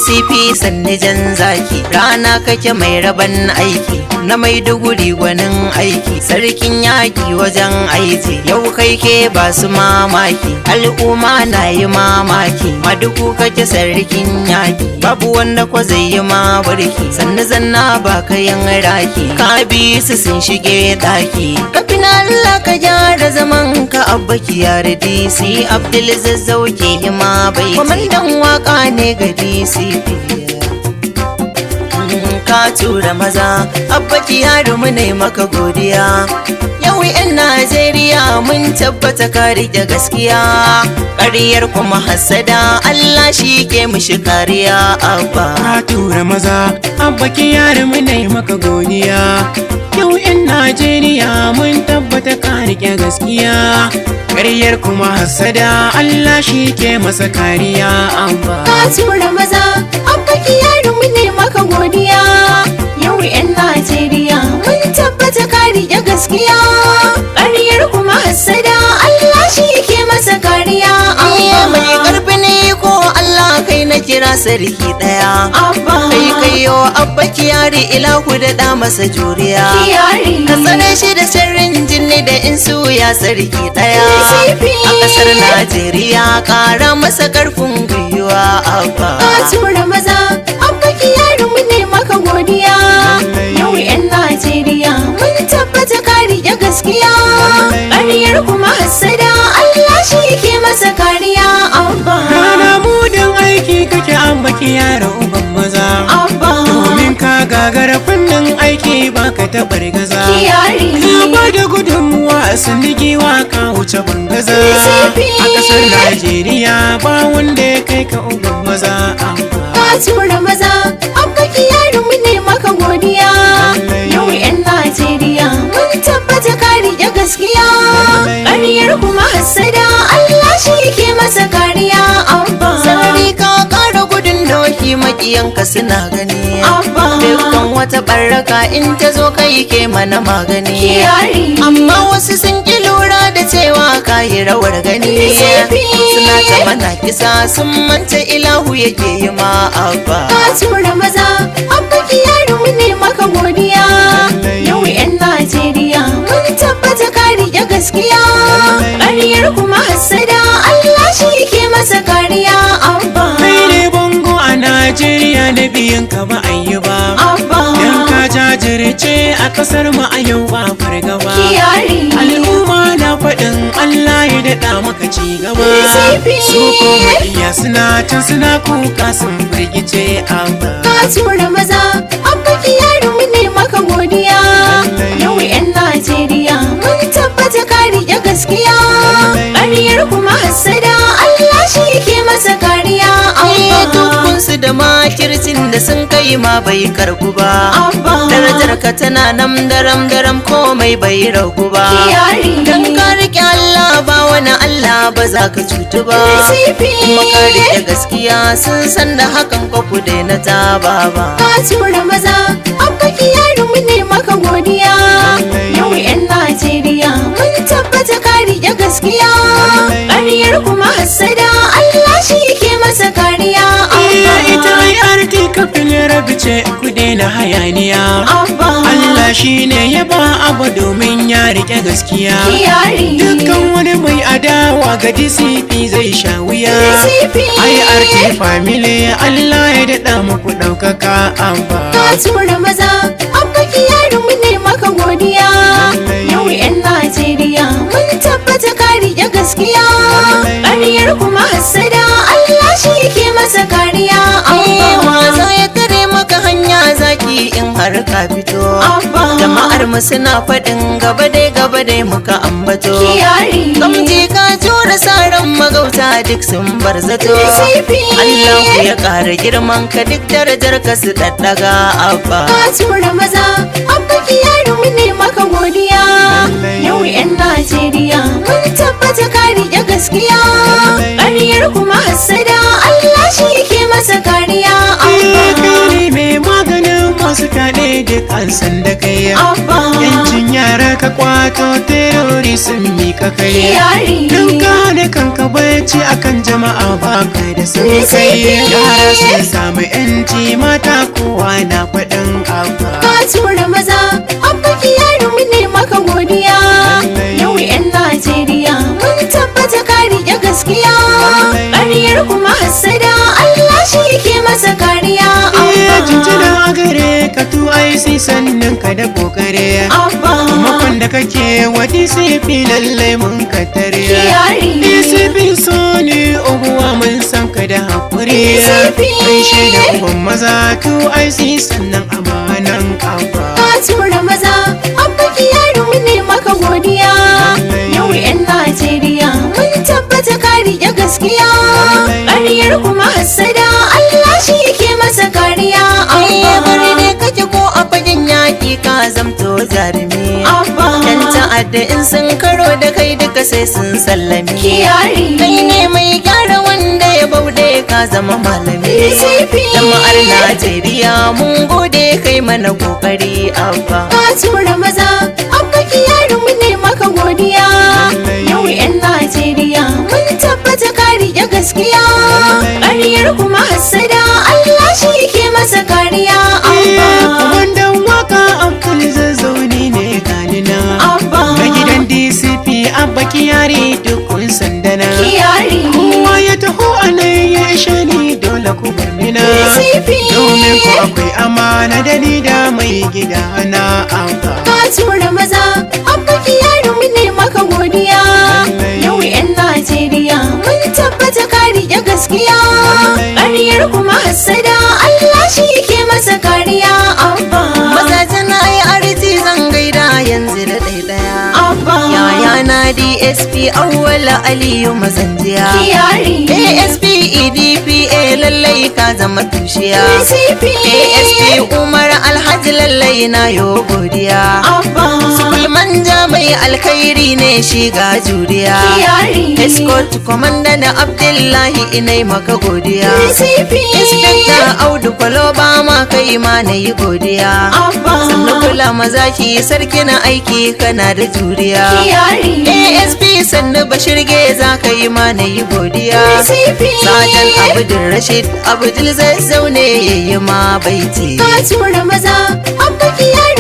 DCP sanni jan zaki, rana kake mai raban aiki, na Maiduguri gwanin aiki, sarkin yaƙi wajen aiki, yau kai ke ba su mamaki, al'umma na yi mamaki, madugu kake sarkin yaƙi, babu wanda ko zai yi ma barki, sannu zanna ba ka yin raki, ka bi su sun shige ɗaki, kafin Allah ka gyara zaman ka abba kiyar DC Abdul Zazzau ke hima bai, kwamandan waka ne ga DCP. Ka tura maza abba kiyaru mu ne maka godiya, yau 'yan Najeriya mun tabbata ka rike gaskiya, ƙaryar kuma hassada Allah shi ke mushi kariya abba. Ka tura maza abba kiyaru mu ne maka godiya, yau 'yan Najeriya mun tabbata ka rike gaskiya, ƙaryar kuma hassada Allah shi ke masa kariya abba. Ka tura maza abba kiyaru mu ne maka godiya, yau 'yan Najeriya mun tabbata ka rike gaskiya, ƙaryar kuma hassada Allah shi ke masa kariya abba. Mai ƙarfi ne ko Allah kai na kira sarki ɗaya, Abba kai kayo abba kiyari ilahu da da masa juriya, Kiyari ka tsare shi da sharrin jinni da insu ya sarki ɗaya, DCP a ƙasar Najeriya ƙara masa ƙarfin gwiwa abba. Ka tura maza abba kiyaru mu ne maka godiya, yau 'yan Najeriya mun tabbata ka rike gaskiya, ƙaryar kuma hassada Allah shi ke masa kariya abba. Rana mudin aiki kake abba kiyaru uban maza, Abba domin ka gagara fannin aiki baka taɓa gaza. Kiyari Ka bada gudunmuwa a sandigiwa ka wuce bangaza, DCP a ƙasar Najeriya ba wanda ya kai ka uban maza abba. Ka tura maza abba kiyaru mu ne maka godiya, yau 'yan Najeriya mun tabbata ka rike gaskiya, ƙaryar kuma hassada Allah shi ke masa kariya abba. Sarari ka ƙara gudun doki maƙiyanka suna gani, Abba dukkan wata ɓarraka in ta zo kai ke mana magani, Kiyari amma wasu sun ƙi lura da cewa ka yi rawar gani, DCP suna ta mana kisa sun manta ilahu yake yi ma abba. Ka tura maza abba kiyaru mu ne maka godiya, yau 'yan Najeriya mun tabbata ka rike gaskiya, ƙaryar kuma hassada Allah shi ke masa kariya abba. Kai ne bango a Najeriya na biyun ka ba a yi ba, Abba dan ka jajirce a ƙasar mu a yau ba fargaba. Kiyari Al'umma na faɗin Allah ya daɗa maka ci gaba, DCP su ko maƙiya suna can suna kuka sun firgice abba. Ka tura maza abba kiyaru mu ne maka godiya, yau 'yan Najeriya mun tabbata ka rike gaskiya, ƙaryar kuma hassada Allah shi ke masa kariya abba. Dukkunsu da makircin da sun kai ma bai karbu ba, Abba darajar ka tana nan daram daram komai bai ragu ba, Kiyari dan ka rike Allah ba wani Allah ba za ka cutu ba, DCP kuma ka rike gaskiya sun san da hakan ko ku daina taba ba. Ka tura maza abba kiyaru mu ne maka godiya, yau 'yan Najeriya mun tabbata ka rike gaskiya, ƙaryar kuma hassada Allah shi ke masa kariya abba. Ita ai arti kafin rabi ce ku daina hayaniya, Abba Allah shi ne ya ba abu domin ya rike gaskiya. Kiyari Dukkan wani mai adawa ga DCP zai sha wuya, DCP ai arti family Allah ya daɗa muku ɗaukaka abba. Ka tura maza abba kiyaru mu ne maka godiya, yau 'yan Najeriya mun tabbata ka rike gaskiya, ƙaryar kuma hassada Allah shi ke masa kariya abba. Za ya tare maka hanya zaki in har ka fito, Abba jama'ar mu suna faɗin gaba dai muka ambato, Kiyari kamji ka jura saran magauta duk sun bar zato, DCP Allah ya ƙara girman ka duk darajar ka su daddaga abba. Ka tura maza abba kiyaru mu ne maka godiya, yau 'yan Najeriya mun tabbata ka rike gaskiya, ƙaryar kuma hassada Allah shi ke masa kariya abba. Kai mai maganin masu fyaɗe duk an san da kai, Abba yancin yara ka kwato terori sun mika kai, Kiyari don ka hana kanka bacci akan jama'a baka da sun kai. Yara sun samu yanci mata kowa na faɗin abba. Ka tura maza abba kiyaru mu ne maka godiya. Yau 'yan Najeriya mun tabbata ka riƙe gaskiya. Ƙaryar kuma hassada Allah shi yake masa kariya. Jinjina a gare ka TUIC sannan ka da kokare. Makon da kake wa DCP lallai mun ka tare. DCP so ne ubuwa mun san ka da haƙuri. Kai shaida uban maza TUIC sannan amanan kafa. Ka tura maza abba kiyaru mu ne maka godiya. Yau 'yan Najeriya mun tabbata ka riƙe gaskiya. Ƙaryar kuma hassada Allah shi yake masa kariya. bari ne kake ko a fagen yaƙi ka zamto jarumi. Yan ta'adda in sun karo da kai duka sai sun sallami. Kai ne mai gyara wanda ya bauɗe ka zama malami. Jama'ar Najeriya mun gode kai mana kokari abba. Ka tura maza abba kiyaru mu ne maka godiya. Yau 'yan Najeriya mun tabbata ka riƙe gaskiya. Ƙaryar kuma hassada Allah shi yake masa kariya. Kwamandan waka Abdul zazzauni ne ganina. Na gidan DCP abba kiyari duk kun sandana. Kowa ya taho a nan ya ishe ni dole ku bar mina. Domin ko akwai amana da ni da mai gida na abba. Ka tura maza abba kiyaru mu ne maka godiya. Yau 'yan Najeriya mun tabbata ka riƙe gaskiya. Ƙaryar kuma hassada Allah shi yake masa kariya. Mazajen ai arti zan gaida yanzu da ɗaiɗaya. Yaya na DSP Auwala Aliyu Mazanjiya. ASP EDPA lallai ka zama tushiya. ASP Umar Alhaji lallai na yo godiya. Manja mai alkhairi ne shi ga juriya. Escort Commander na Abdullahi inai maka godiya. Inspector Audu Kwaloba ma kai ma na yi godiya. Sannu kula maza ki sarki na aiki kana da juriya. ASP sannu Bashir Geza ka yi ma na yi godiya. Sajan Abdul Rashid Abdul Zazzau ne yayi ma baiti. Ka tura maza abba kiyaru